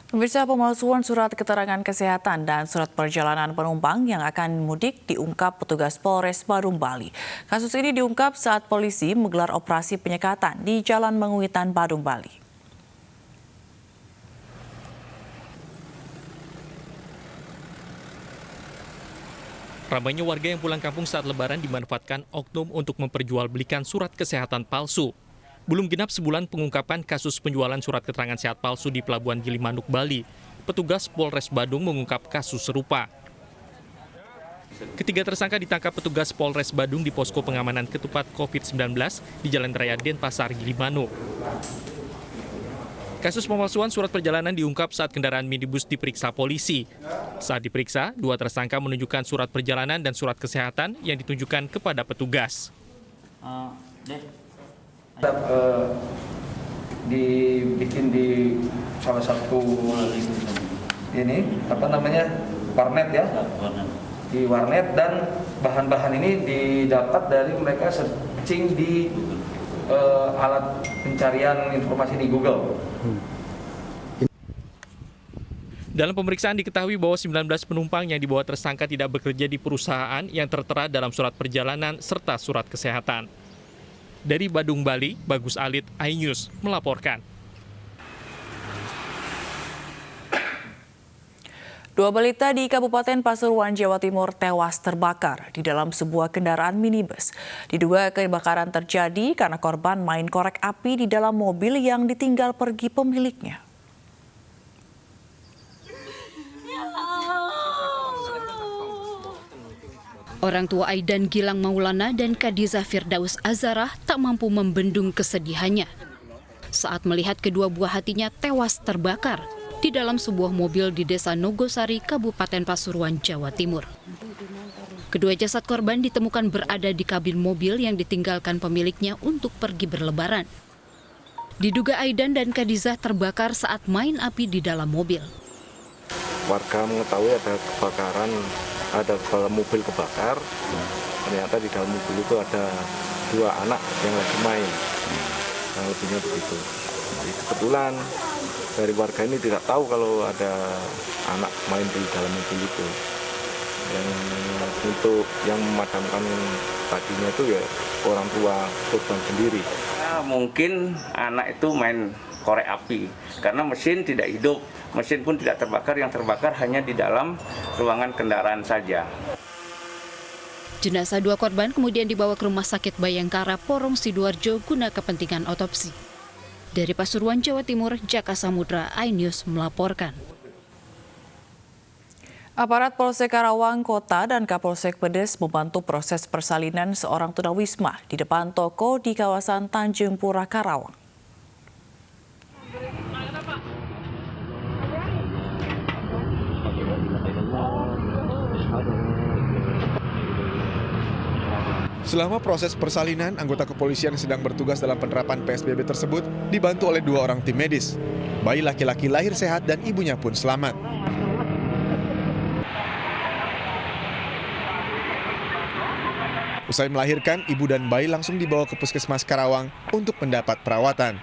Pemirsa, pemalsuan surat keterangan kesehatan dan surat perjalanan penumpang yang akan mudik diungkap petugas Polres Badung, Bali. Kasus ini diungkap saat polisi menggelar operasi penyekatan di Jalan Menguitan, Badung, Bali. Ramainya warga yang pulang kampung saat Lebaran dimanfaatkan oknum untuk memperjualbelikan surat kesehatan palsu. Belum genap sebulan pengungkapan kasus penjualan surat keterangan sehat palsu di Pelabuhan Gilimanuk, Bali, petugas Polres Badung mengungkap kasus serupa. Ketiga tersangka ditangkap petugas Polres Badung di posko pengamanan ketupat COVID-19 di Jalan Raya Denpasar, Gilimanuk. Kasus pemalsuan surat perjalanan diungkap saat kendaraan minibus diperiksa polisi. Saat diperiksa, dua tersangka menunjukkan surat perjalanan dan surat kesehatan yang ditunjukkan kepada petugas. Dibikin di salah satu warnet ya, di warnet, dan bahan-bahan ini didapat dari mereka searching di alat pencarian informasi di Google. Dalam pemeriksaan diketahui bahwa 19 penumpang yang dibawa tersangka tidak bekerja di perusahaan yang tertera dalam surat perjalanan serta surat kesehatan. Dari Badung, Bali, Bagus Alit, iNews melaporkan. Dua balita di Kabupaten Pasuruan, Jawa Timur tewas terbakar di dalam sebuah kendaraan minibus. Diduga kebakaran terjadi karena korban main korek api di dalam mobil yang ditinggal pergi pemiliknya. Orang tua Aidan Gilang Maulana dan Khadijah Firdaus Azarah tak mampu membendung kesedihannya saat melihat kedua buah hatinya tewas terbakar di dalam sebuah mobil di Desa Nogosari, Kabupaten Pasuruan, Jawa Timur. Kedua jasad korban ditemukan berada di kabin mobil yang ditinggalkan pemiliknya untuk pergi berlebaran. Diduga Aidan dan Khadijah terbakar saat main api di dalam mobil. Warga mengetahui ada kebakaran, ada mobil kebakar. Ternyata di dalam mobil itu ada dua anak yang lagi main. Nah, lebihnya begitu. Jadi kebetulan dari warga ini tidak tahu kalau ada anak main di dalam mobil itu. Dan untuk yang memadamkan tadinya itu ya orang tua korban sendiri. Mungkin anak itu main korek api karena mesin tidak hidup, mesin pun tidak terbakar, yang terbakar hanya di dalam ruangan kendaraan saja. Jenazah dua korban kemudian dibawa ke Rumah Sakit Bayangkara Porong Sidoarjo guna kepentingan otopsi. Dari Pasuruan, Jawa Timur, Jaka Samudra, iNews melaporkan. Aparat Polsek Karawang Kota dan Kapolsek Pedes membantu proses persalinan seorang tunawisma di depan toko di kawasan Tanjung Pura, Karawang. Selama proses persalinan, anggota kepolisian yang sedang bertugas dalam penerapan PSBB tersebut dibantu oleh dua orang tim medis. Bayi laki-laki lahir sehat dan ibunya pun selamat. Usai melahirkan, ibu dan bayi langsung dibawa ke Puskesmas Karawang untuk mendapat perawatan.